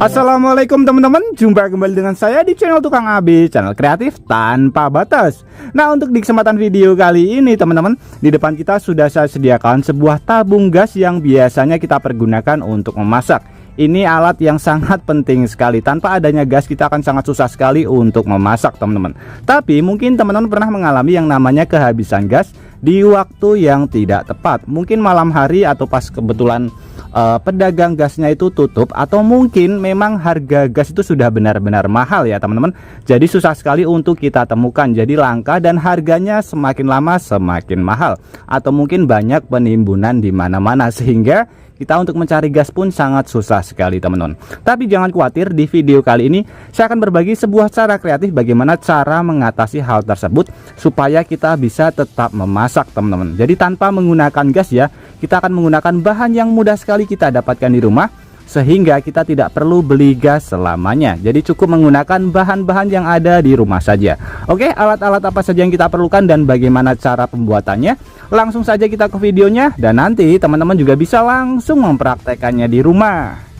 Assalamualaikum teman-teman, jumpa kembali dengan saya di channel Tukang AB, channel kreatif tanpa batas. Nah, untuk di kesempatan video kali ini teman-teman, di depan kita sudah saya sediakan sebuah tabung gas yang biasanya kita pergunakan untuk memasak. Ini alat yang sangat penting sekali. Tanpa adanya gas kita akan sangat susah sekali untuk memasak teman-teman. Tapi mungkin teman-teman pernah mengalami yang namanya kehabisan gas di waktu yang tidak tepat. Mungkin malam hari atau pas kebetulan pedagang gasnya itu tutup, atau mungkin memang harga gas itu sudah benar-benar mahal ya teman-teman. Jadi susah sekali untuk kita temukan, jadi langka dan harganya semakin lama semakin mahal, atau mungkin banyak penimbunan di mana-mana sehingga kita untuk mencari gas pun sangat susah sekali teman-teman. Tapi jangan khawatir, di video kali ini saya akan berbagi sebuah cara kreatif bagaimana cara mengatasi hal tersebut supaya kita bisa tetap memasak teman-teman. Jadi tanpa menggunakan gas ya, kita akan menggunakan bahan yang mudah sekali kita dapatkan di rumah, sehingga kita tidak perlu beli gas selamanya. Jadi cukup menggunakan bahan-bahan yang ada di rumah saja. Oke, alat-alat apa saja yang kita perlukan dan bagaimana cara pembuatannya, langsung saja kita ke videonya, dan nanti teman-teman juga bisa langsung mempraktekannya di rumah.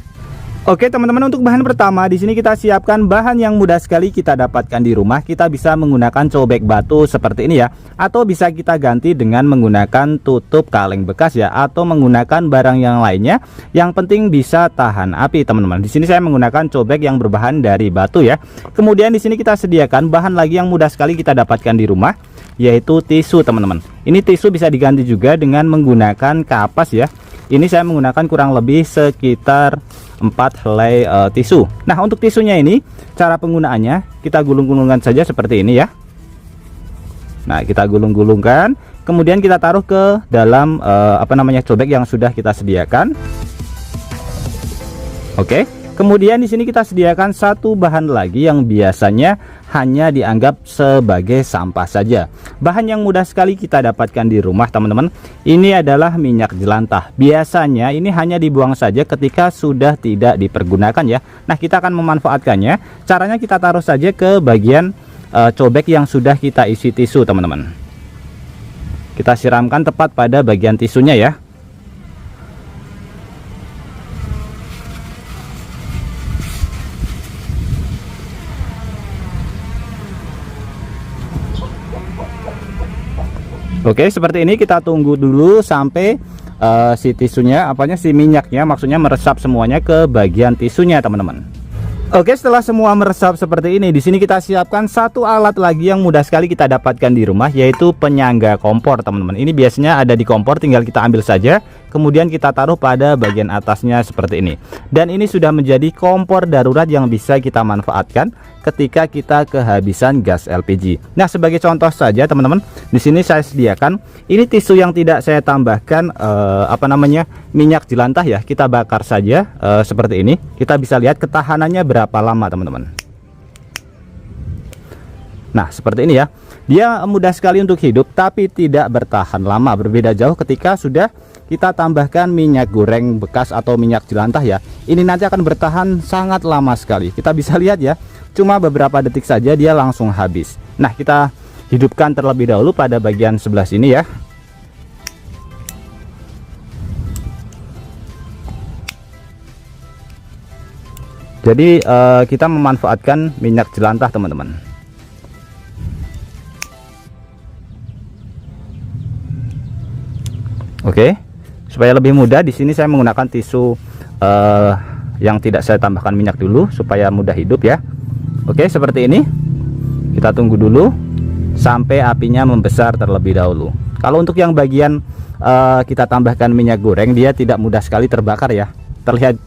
Oke teman-teman, untuk bahan pertama di sini kita siapkan bahan yang mudah sekali kita dapatkan di rumah. Kita bisa menggunakan cobek batu seperti ini ya, atau bisa kita ganti dengan menggunakan tutup kaleng bekas ya, atau menggunakan barang yang lainnya. Yang penting bisa tahan api teman-teman. Di sini saya menggunakan cobek yang berbahan dari batu ya. Kemudian di sini kita sediakan bahan lagi yang mudah sekali kita dapatkan di rumah, yaitu tisu teman-teman. Ini tisu bisa diganti juga dengan menggunakan kapas ya. Ini saya menggunakan kurang lebih sekitar 4 helai tisu. Nah, untuk tisunya ini cara penggunaannya kita gulung-gulungkan saja seperti ini ya. Nah, kita gulung-gulungkan, kemudian kita taruh ke dalam cobek yang sudah kita sediakan. Oke. Kemudian di sini kita sediakan satu bahan lagi yang biasanya hanya dianggap sebagai sampah saja. Bahan yang mudah sekali kita dapatkan di rumah teman-teman. Ini adalah minyak jelantah. Biasanya ini hanya dibuang saja ketika sudah tidak dipergunakan ya. Nah, kita akan memanfaatkannya. Caranya kita taruh saja ke bagian cobek yang sudah kita isi tisu teman-teman. Kita siramkan tepat pada bagian tisunya ya. Oke, seperti ini. Kita tunggu dulu sampai si tisunya, si minyaknya maksudnya meresap semuanya ke bagian tisunya teman-teman. Oke, setelah semua meresap seperti ini, di sini kita siapkan satu alat lagi yang mudah sekali kita dapatkan di rumah, yaitu penyangga kompor teman-teman. Ini biasanya ada di kompor, tinggal kita ambil saja, kemudian kita taruh pada bagian atasnya seperti ini. Dan ini sudah menjadi kompor darurat yang bisa kita manfaatkan ketika kita kehabisan gas LPG. Nah, sebagai contoh saja teman-teman, di sini saya sediakan ini tisu yang tidak saya tambahkan minyak jelantah ya. Kita bakar saja seperti ini. Kita bisa lihat ketahanannya berapa lama teman-teman. Nah, seperti ini ya. Dia mudah sekali untuk hidup tapi tidak bertahan lama. Berbeda jauh ketika sudah kita tambahkan minyak goreng bekas atau minyak jelantah ya. Ini nanti akan bertahan sangat lama sekali. Kita bisa lihat ya, cuma beberapa detik saja dia langsung habis. Nah, kita hidupkan terlebih dahulu pada bagian sebelah sini ya. Jadi kita memanfaatkan minyak jelantah teman-teman. Oke, supaya lebih mudah di sini saya menggunakan tisu yang tidak saya tambahkan minyak dulu supaya mudah hidup ya. Oke, seperti ini. Kita tunggu dulu sampai apinya membesar terlebih dahulu. Kalau untuk yang bagian kita tambahkan minyak goreng, dia tidak mudah sekali terbakar ya. Terlihat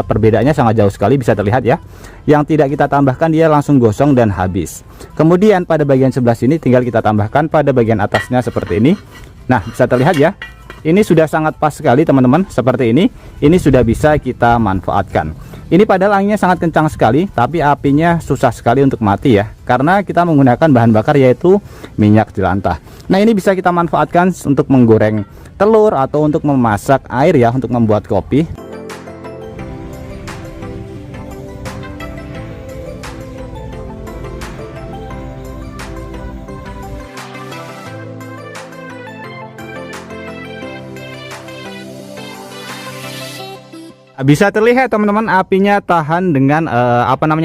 perbedaannya sangat jauh sekali, bisa terlihat ya. Yang tidak kita tambahkan dia langsung gosong dan habis. Kemudian pada bagian sebelah sini tinggal kita tambahkan pada bagian atasnya seperti ini. Nah, bisa terlihat ya. Ini sudah sangat pas sekali teman-teman, seperti ini. Ini sudah bisa kita manfaatkan. Ini padahal anginnya sangat kencang sekali, tapi apinya susah sekali untuk mati ya, karena kita menggunakan bahan bakar yaitu minyak jelantah. Nah, ini bisa kita manfaatkan untuk menggoreng telur atau untuk memasak air ya, untuk membuat kopi. Bisa terlihat teman-teman, apinya tahan dengan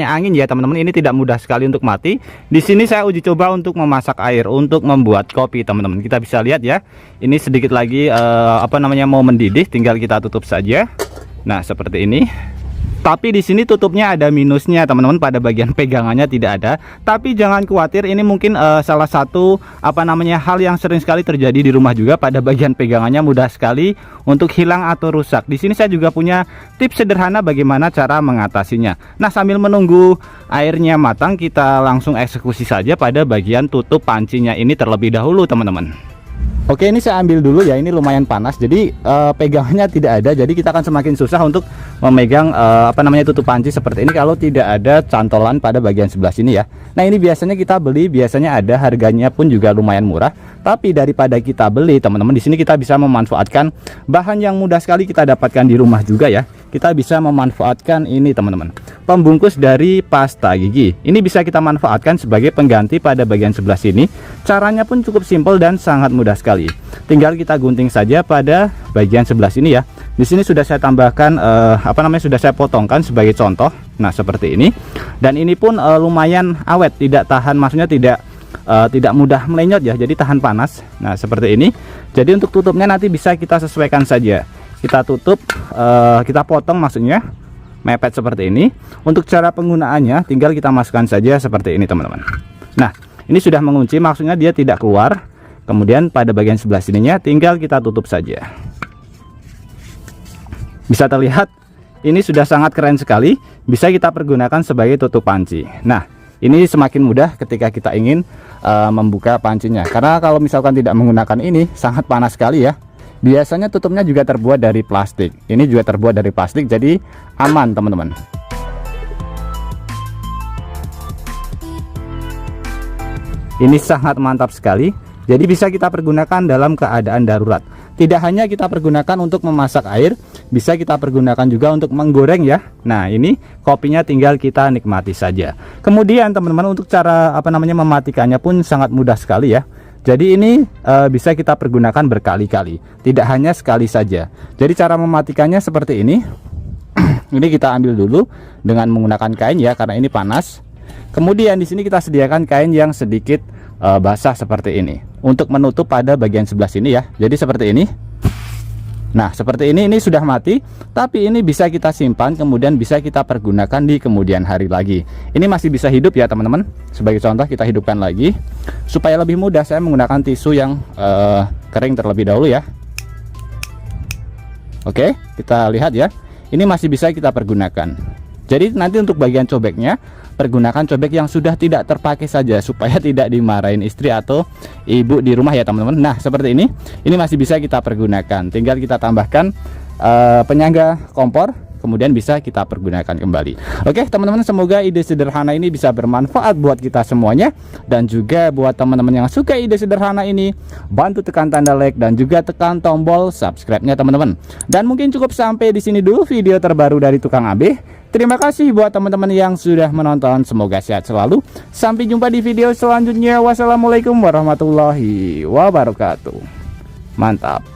angin ya teman-teman. Ini tidak mudah sekali untuk mati. Di sini saya uji coba untuk memasak air untuk membuat kopi teman-teman. Kita bisa lihat ya, ini sedikit lagi mau mendidih, tinggal kita tutup saja. Nah seperti ini. Tapi di sini tutupnya ada minusnya teman-teman, pada bagian pegangannya tidak ada. Tapi jangan khawatir, ini mungkin salah satu hal yang sering sekali terjadi di rumah juga. Pada bagian pegangannya mudah sekali untuk hilang atau rusak. Di sini saya juga punya tips sederhana bagaimana cara mengatasinya. Nah sambil menunggu airnya matang, kita langsung eksekusi saja pada bagian tutup pancinya ini terlebih dahulu teman-teman. Oke, ini saya ambil dulu ya, ini lumayan panas, jadi pegangannya tidak ada, jadi kita akan semakin susah untuk memegang tutup panci seperti ini kalau tidak ada cantolan pada bagian sebelah sini ya. Nah ini biasanya kita beli, biasanya ada, harganya pun juga lumayan murah. Tapi daripada kita beli teman-teman, di sini kita bisa memanfaatkan bahan yang mudah sekali kita dapatkan di rumah juga ya. Kita bisa memanfaatkan ini teman-teman, pembungkus dari pasta gigi. Ini bisa kita manfaatkan sebagai pengganti pada bagian sebelah sini. Caranya pun cukup simpel dan sangat mudah sekali. Tinggal kita gunting saja pada bagian sebelah sini ya. Di sini sudah saya tambahkan sudah saya potongkan sebagai contoh. Nah seperti ini. Dan ini pun lumayan awet, tidak tahan, maksudnya tidak mudah melenyot ya, jadi tahan panas. Nah seperti ini. Jadi untuk tutupnya nanti bisa kita sesuaikan saja. Kita tutup, kita potong maksudnya mepet seperti ini. Untuk cara penggunaannya tinggal kita masukkan saja seperti ini teman-teman. Nah ini sudah mengunci, maksudnya dia tidak keluar. Kemudian pada bagian sebelah sininya tinggal kita tutup saja. Bisa terlihat ini sudah sangat keren sekali, bisa kita pergunakan sebagai tutup panci. Nah ini semakin mudah ketika kita ingin membuka pancinya, karena kalau misalkan tidak menggunakan ini sangat panas sekali ya. Biasanya tutupnya juga terbuat dari plastik, ini juga terbuat dari plastik, jadi aman teman-teman. Ini sangat mantap sekali, jadi bisa kita pergunakan dalam keadaan darurat. Tidak hanya kita pergunakan untuk memasak air, bisa kita pergunakan juga untuk menggoreng ya. Nah ini kopinya tinggal kita nikmati saja. Kemudian teman-teman, untuk cara mematikannya pun sangat mudah sekali ya. Jadi ini bisa kita pergunakan berkali-kali, tidak hanya sekali saja. Jadi cara mematikannya seperti ini. Ini kita ambil dulu dengan menggunakan kain ya, karena ini panas. Kemudian di sini kita sediakan kain yang sedikit basah seperti ini untuk menutup pada bagian sebelah sini ya. Jadi seperti ini. Nah seperti ini sudah mati, tapi ini bisa kita simpan, kemudian bisa kita pergunakan di kemudian hari lagi. Ini masih bisa hidup ya teman-teman. Sebagai contoh kita hidupkan lagi. Supaya lebih mudah saya menggunakan tisu yang kering terlebih dahulu ya. Oke, kita lihat ya, ini masih bisa kita pergunakan. Jadi nanti untuk bagian cobeknya, pergunakan cobek yang sudah tidak terpakai saja, supaya tidak dimarahin istri atau ibu di rumah ya teman-teman. Nah seperti ini masih bisa kita pergunakan. Tinggal kita tambahkan penyangga kompor, kemudian bisa kita pergunakan kembali. Oke teman-teman, semoga ide sederhana ini bisa bermanfaat buat kita semuanya. Dan juga buat teman-teman yang suka ide sederhana ini, bantu tekan tanda like dan juga tekan tombol subscribe-nya teman-teman. Dan mungkin cukup sampai di sini dulu video terbaru dari Tukang AB. Terima kasih buat teman-teman yang sudah menonton. Semoga sehat selalu. Sampai jumpa di video selanjutnya. Wassalamualaikum warahmatullahi wabarakatuh. Mantap.